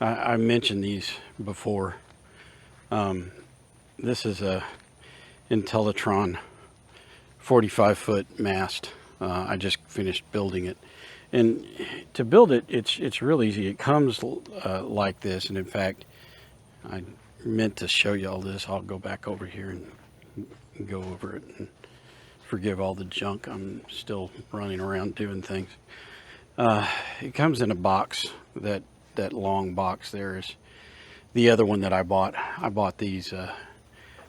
I mentioned these before. This is a Intellitron 45-foot mast. I just finished building it, and to build it, it's real easy. It comes like this, and in fact, I meant to show you all this. I'll go back over here and go over it. And forgive all the junk. I'm still running around doing things. It comes in a box. That long box there is the other one that I bought. I bought these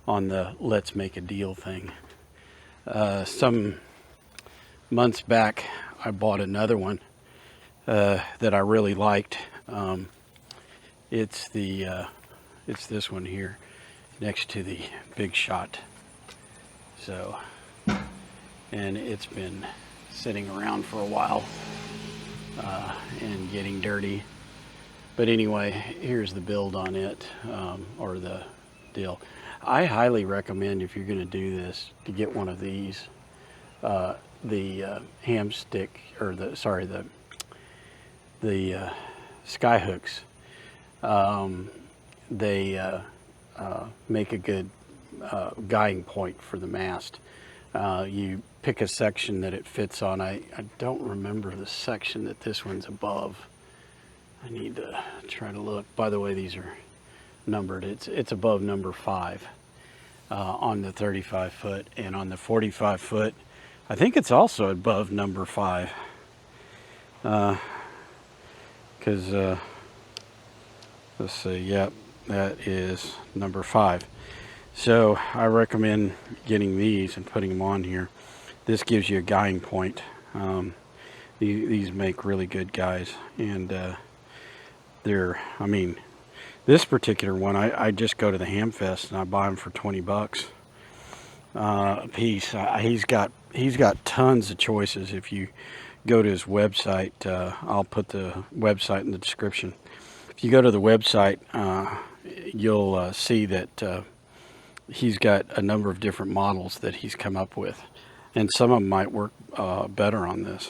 on the Let's Make a Deal thing. Some months back, I bought another one that I really liked. It's this one here, next to the Big Shot. So, and it's been sitting around for a while and getting dirty. But anyway, here's the build on it, or the deal. I highly recommend, if you're going to do this, to get one of these. The ham stick, or the sky hooks. They make a good guiding point for the mast. You pick a section that it fits on. I don't remember the section that this one's above. I need to try to look. By the way, these are numbered. It's above number 5 on the 35 foot, and on the 45 foot, I think it's also above number 5. Because let's see, yep, that is number 5. So I recommend getting these and putting them on here. This gives you a guiding point. These make really good guys, and I mean, this particular one, I just go to the Ham Fest and I buy them for $20 a piece. He's got tons of choices. If you go to his website, I'll put the website in the description. If you go to the website, you'll see that he's got a number of different models that he's come up with, and some of them might work better on this.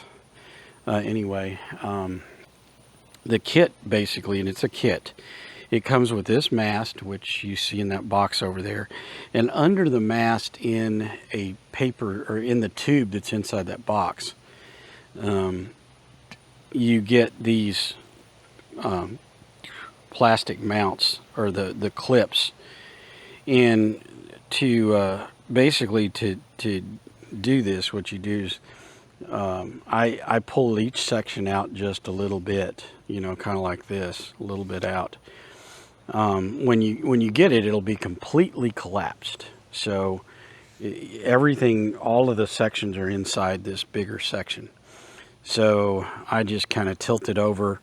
Anyway, the kit, basically, and it's a kit, it comes with this mast, which you see in that box over there, and under the mast, in a paper, or in the tube that's inside that box, you get these plastic mounts, or the clips. And to basically to do this, what you do is I pull each section out just a little bit, kind of like this, a little bit out. When you get it, it'll be completely collapsed. So everything, all of the sections are inside this bigger section. So I just kind of tilt it over,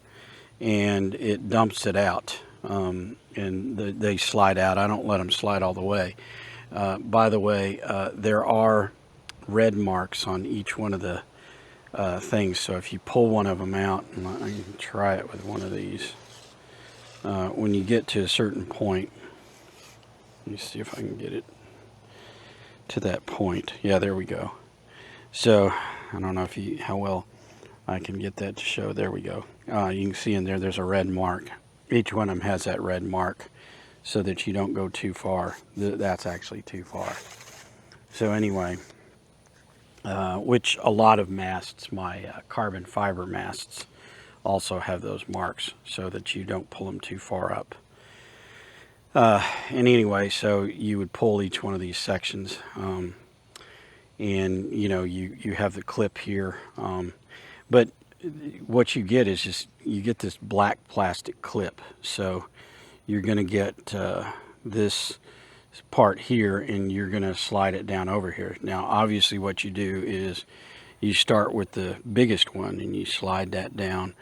and it dumps it out. And they slide out. I don't let them slide all the way. By the way, there are red marks on each one of the things. So if you pull one of them out, and I can try it with one of these. When you get to a certain point, let me see if I can get it to that point. Yeah, there we go. So I don't know how well I can get that to show. There we go. You can see in there's a red mark. Each one of them has that red mark so that you don't go too far. That's actually too far. So anyway, which a lot of masts, my carbon fiber masts, also have those marks so that you don't pull them too far up. And anyway, so you would pull each one of these sections, and you have the clip here, but what you get is just, you get this black plastic clip. So you're going to get this part here, and you're going to slide it down over here. Now obviously what you do is you start with the biggest one and you slide that down,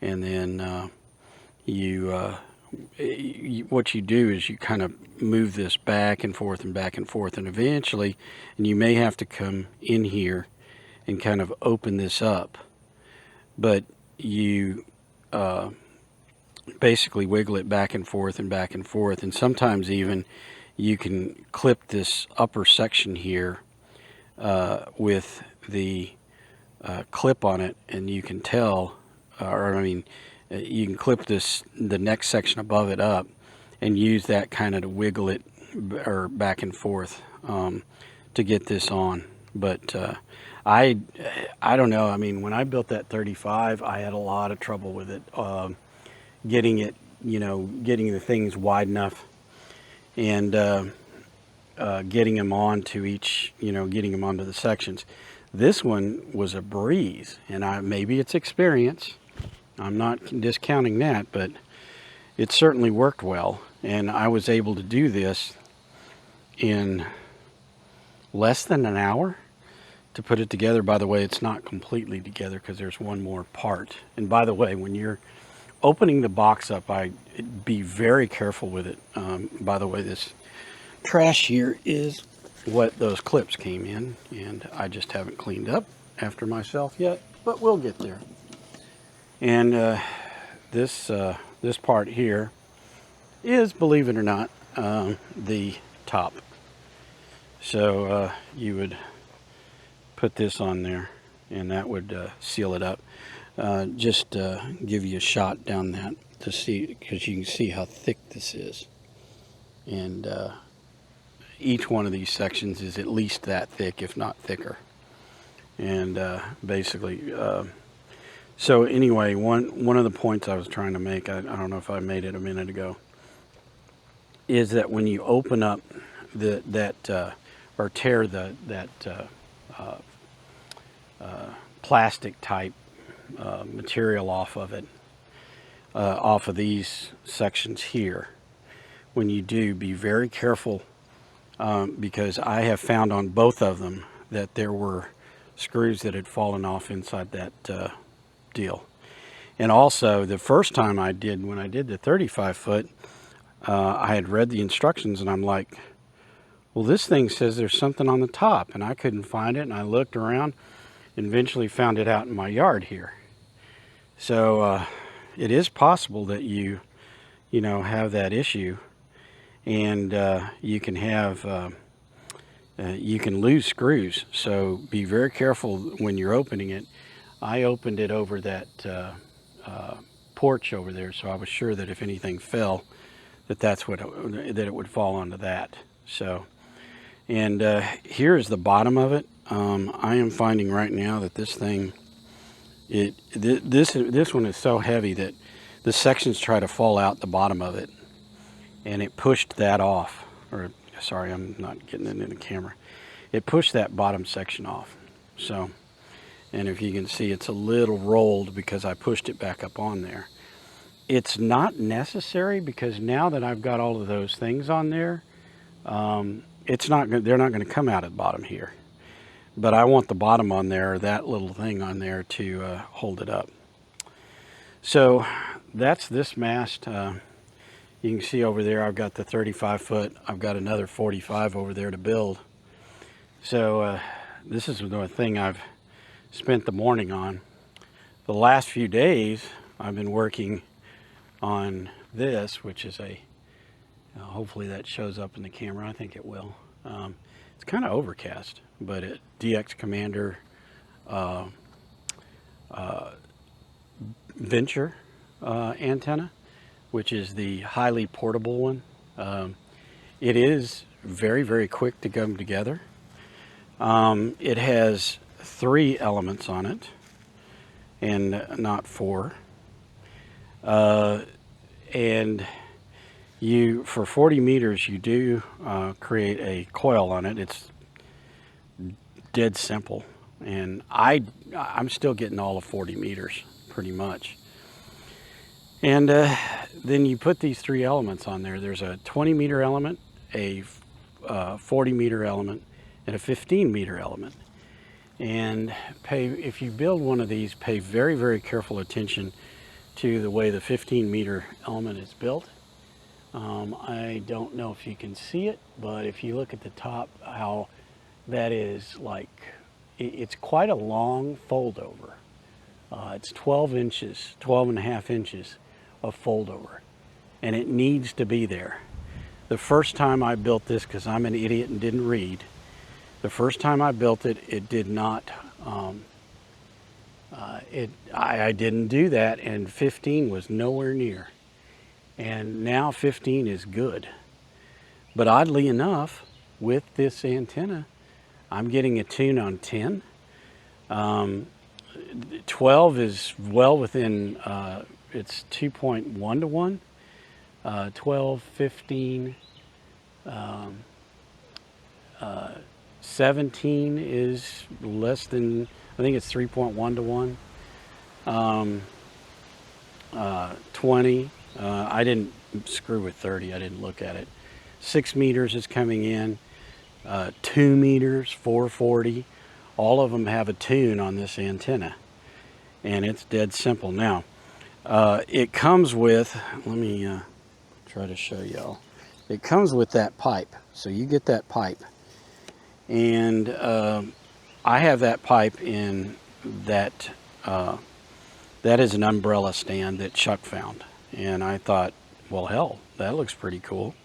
and then what you do is you kind of move this back and forth and back and forth, and eventually, and you may have to come in here and kind of open this up, but you basically wiggle it back and forth and back and forth, and sometimes even you can clip this upper section here with the clip on it, and you can tell, you can clip the next section above it up and use that kind of to wiggle it or back and forth to get this on. But I don't know. I mean, when I built that 35, I had a lot of trouble with it, getting it, getting the things wide enough and getting them onto each, getting them onto the sections. This one was a breeze, and maybe it's experience. I'm not discounting that, but it certainly worked well. And I was able to do this in less than an hour to put it together. By the way, it's not completely together because there's one more part. And by the way, when you're opening the box up, be very careful with it. By the way, this trash here is what those clips came in, and I just haven't cleaned up after myself yet, but we'll get there. And this part here is, believe it or not, the top. So you would put this on there, and that would seal it up. Just give you a shot down that to see, because you can see how thick this is. And each one of these sections is at least that thick, if not thicker. And basically, so anyway, one of the points I was trying to make, I don't know if I made it a minute ago, is that when you open up or tear that plastic type material off of it, off of these sections here, when you do, be very careful, because I have found on both of them that there were screws that had fallen off inside that deal. And also, the first time when I did the 35 foot, I had read the instructions, and I'm like, well, this thing says there's something on the top, and I couldn't find it, and I looked around and eventually found it out in my yard here. So it is possible that you have that issue, and you can have you can lose screws. So be very careful when you're opening it. I opened it over that porch over there, so I was sure that if anything fell, that it would fall onto that. So, and here's the bottom of it. I am finding right now that this thing, this one is so heavy that the sections try to fall out the bottom of it, and it pushed that off. Or sorry, I'm not getting it in the camera. It pushed that bottom section off. So, and if you can see, it's a little rolled because I pushed it back up on there. It's not necessary, because now that I've got all of those things on there, they're not going to come out at the bottom here. But I want the bottom on there, that little thing on there, to hold it up. So that's this mast. You can see over there I've got the 35 foot. I've got another 45 over there to build. So this is the thing I've spent the morning on. The last few days I've been working on this, which is hopefully that shows up in the camera. I think it will. It's kind of overcast, but it DX Commander Venture antenna, which is the highly portable one. It is very, very quick to come together. It has 3 elements on it, and not 4. And for 40 meters, you do create a coil on it. It's dead simple, and I'm still getting all of 40 meters pretty much. And then you put these 3 elements on there. There's a 20 meter element, a 40 meter element, and a 15 meter element. And if you build one of these, pay very, very careful attention to the way the 15 meter element is built. I don't know if you can see it, but if you look at the top, how that is it's quite a long fold over. It's 12 inches, 12 and a half inches of fold over, and it needs to be there. The first time I built this, because I'm an idiot and didn't read, the first time I built it, it did not I didn't do that, and 15 was nowhere near. And now 15 is good. But oddly enough, with this antenna, I'm getting a tune on 10. 12 is well within, it's 2.1 to 1. 12, 15, 17 is less than, I think it's 3.1 to 1. 20, I didn't screw with 30, I didn't look at it. 6 meters is coming in, 2 meters, 440. All of them have a tune on this antenna, and it's dead simple. Now, it comes with, let me try to show y'all. It comes with that pipe, so you get that pipe, and I have that pipe in that. That is an umbrella stand that Chuck found, and I thought, well, hell, that looks pretty cool.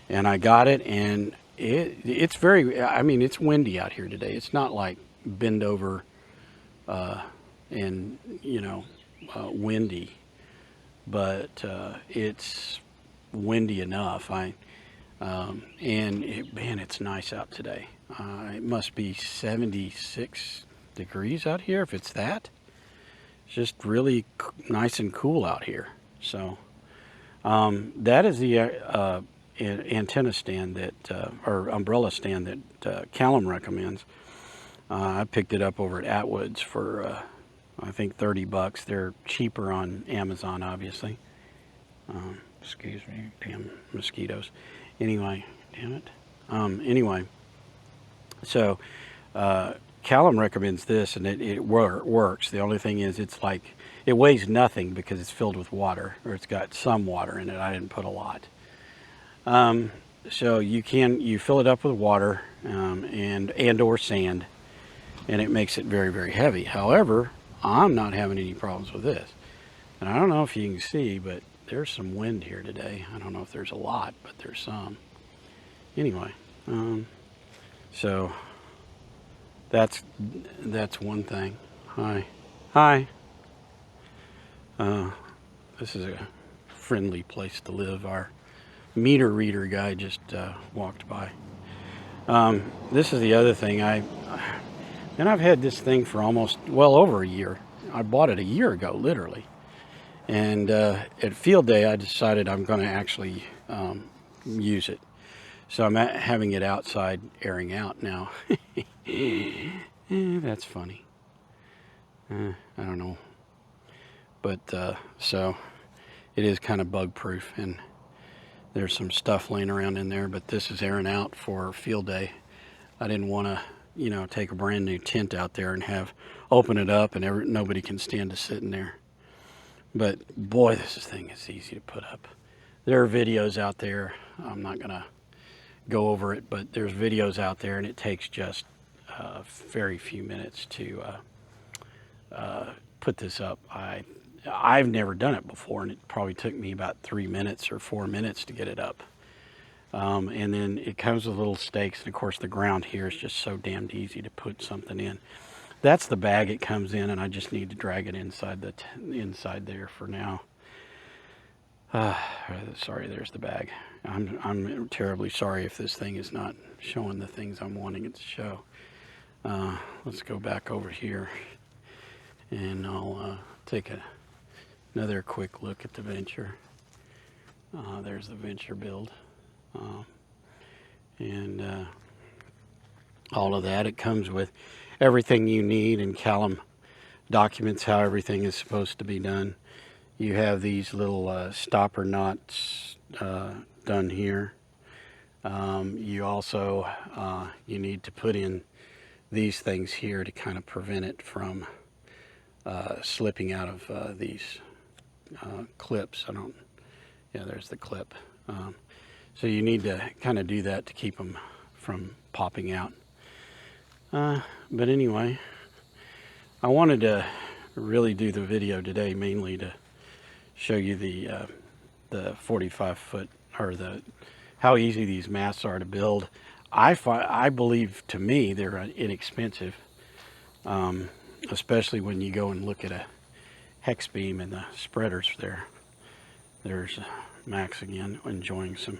And I got it, and it's very, I mean, it's windy out here today. It's not like bend over and, you know, windy, but it's windy enough. Man, it's nice out today. It must be 76 degrees out here, if it's that. It's just really nice and cool out here. So that is the antenna stand that, or umbrella stand that Callum recommends. I picked it up over at Atwood's for I think $30. They're cheaper on Amazon, obviously. Excuse me, damn mosquitoes. Anyway, damn it. Anyway, so Callum recommends this, and it works. The only thing is, it's like, it weighs nothing because it's filled with water, or it's got some water in it. I didn't put a lot. So you fill it up with water and or sand, and it makes it very, very heavy. However, I'm not having any problems with this. And I don't know if you can see, but there's some wind here today. I don't know if there's a lot, but there's some. Anyway, so that's one thing. Hi. This is a friendly place to live. Our meter reader guy just walked by. This is the other thing. I've had this thing for almost, well, over a year. I bought it a year ago, literally. And at field day, I decided I'm going to actually use it. So I'm having it outside airing out now. That's funny. I don't know. But so it is kind of bug proof, and there's some stuff laying around in there, but this is airing out for field day. I didn't want to, you know, take a brand new tent out there and open it up and nobody can stand to sit in there. But boy, this thing is easy to put up. There are videos out there. I'm not going to go over it, but there's videos out there, and it takes just very few minutes to put this up. I've never done it before, and it probably took me about 3 minutes or 4 minutes to get it up. And then it comes with little stakes, and of course the ground here is just so damned easy to put something in. That's the bag it comes in, and I just need to drag it inside inside there for now. Sorry, there's the bag. I'm terribly sorry if this thing is not showing the things I'm wanting it to show. Let's go back over here, and I'll take another quick look at the Venture. There's the Venture build. And all of that. It comes with everything you need, and Callum documents how everything is supposed to be done. You have these little stopper knots done here. You also you need to put in these things here to kind of prevent it from slipping out of these clips. Yeah, there's the clip. So you need to kind of do that to keep them from popping out. But anyway, I wanted to really do the video today mainly to show you the 45 foot, or how easy these masts are to build. I believe, to me, they're inexpensive. especially when you go and look at a hex beam and the spreaders there. There's Max again, enjoying some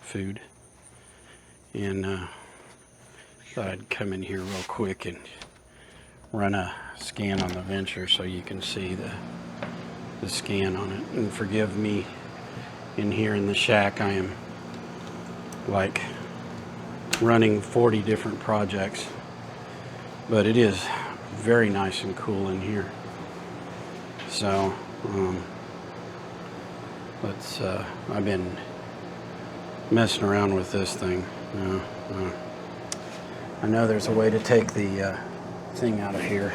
food. And thought I'd come in here real quick and run a scan on the Venture so you can see the scan on it. And forgive me, in here in the shack I am like running 40 different projects, but it is very nice and cool in here. So I've been messing around with this thing. I know there's a way to take the thing out of here.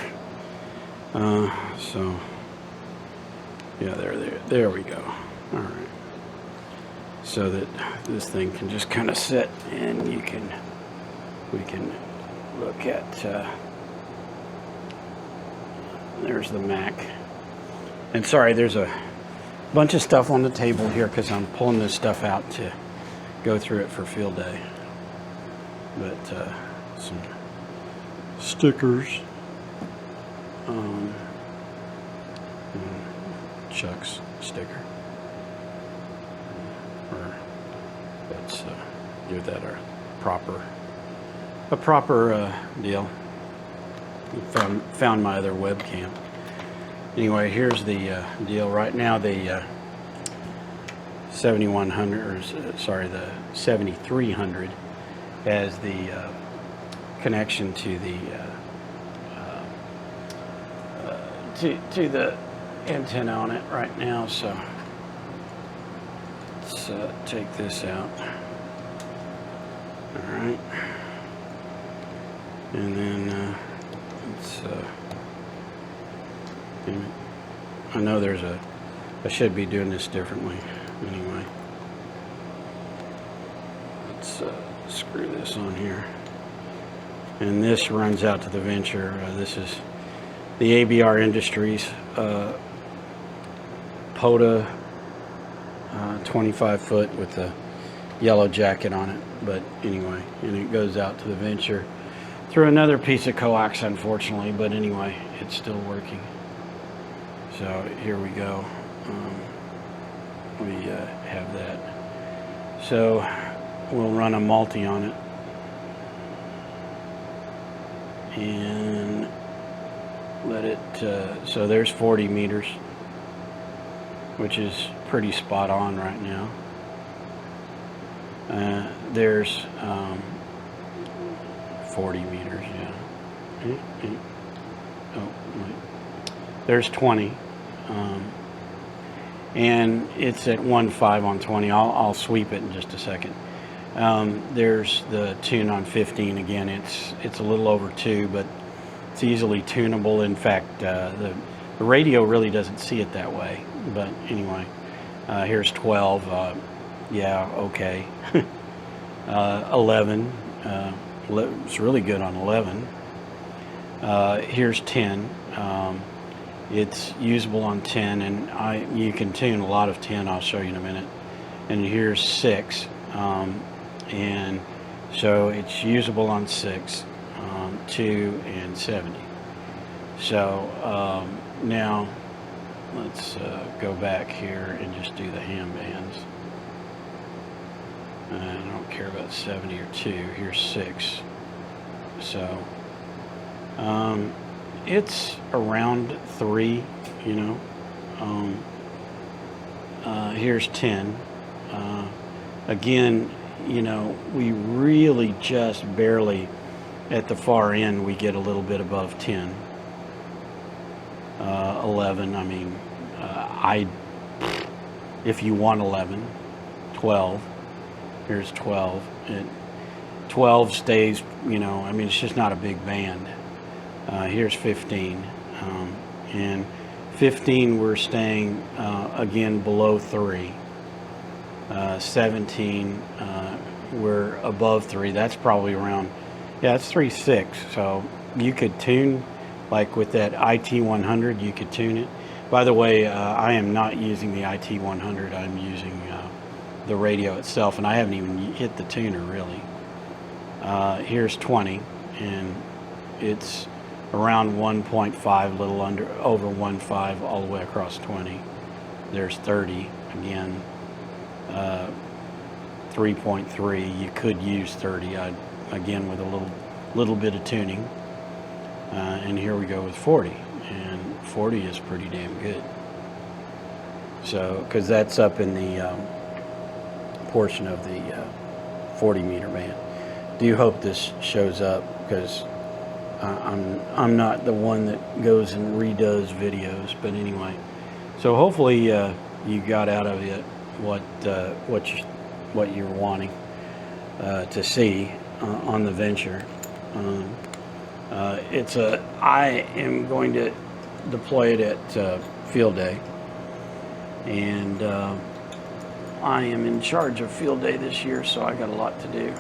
So yeah, there we go. All right. So that this thing can just kind of sit, and we can look at. There's the Mac. And sorry, there's a bunch of stuff on the table here because I'm pulling this stuff out to go through it for field day. But some stickers, Chuck's sticker, or let's give that a proper deal. Found my other webcam. Anyway, here's the deal. Right now, the 7100, or sorry, the 7300 has the connection to the to the antenna on it right now. So let's take this out. All right, and then let's. I know I should be doing this differently. Anyway, let's screw this on here. And this runs out to the Venture. This is the ABR Industries POTA 25 foot with the yellow jacket on it. But anyway, and it goes out to the Venture through another piece of coax, unfortunately. But anyway, it's still working. So here we go. We have that. So we'll run a multi on it. And let it, so there's 40 meters, which is pretty spot on right now. There's 40 meters, yeah. Oh, wait. There's 20. And it's at 1.5 on 20. I'll sweep it in just a second. There's the tune on 15. Again, it's a little over 2, but it's easily tunable. In fact, the radio really doesn't see it that way. But anyway, here's 12. Yeah, okay. 11. It's really good on 11. Here's 10. It's usable on 10, and you can tune a lot of 10. I'll show you in a minute. And here's 6, and so it's usable on 6, 2, and 70. So now let's go back here and just do the ham bands. I don't care about 70 or 2. Here's 6. So it's around 3, you know. Here's 10. Again, you know, we really just barely at the far end we get a little bit above 10. 11, I mean, if you want 11, 12. Here's 12. 12 stays, you know, I mean, it's just not a big band. Here's 15, and 15 we're staying again below 3. 17 we're above 3. That's probably around, yeah, it's 3.6. So you could tune, like with that IT100, you could tune it. By the way, I am not using the IT100. I'm using the radio itself, and I haven't even hit the tuner really. Here's 20, and it's around 1.5, little under over 1.5 all the way across 20. There's 30 again. 3.3. You could use 30. Again with a little bit of tuning. And here we go with 40, and 40 is pretty damn good. So, because that's up in the portion of the 40 meter band. Do hope this shows up, because I'm not the one that goes and redoes videos, but anyway. So hopefully you got out of it what you're wanting to see on the venture. I am going to deploy it at field day, and I am in charge of field day this year, so I got a lot to do.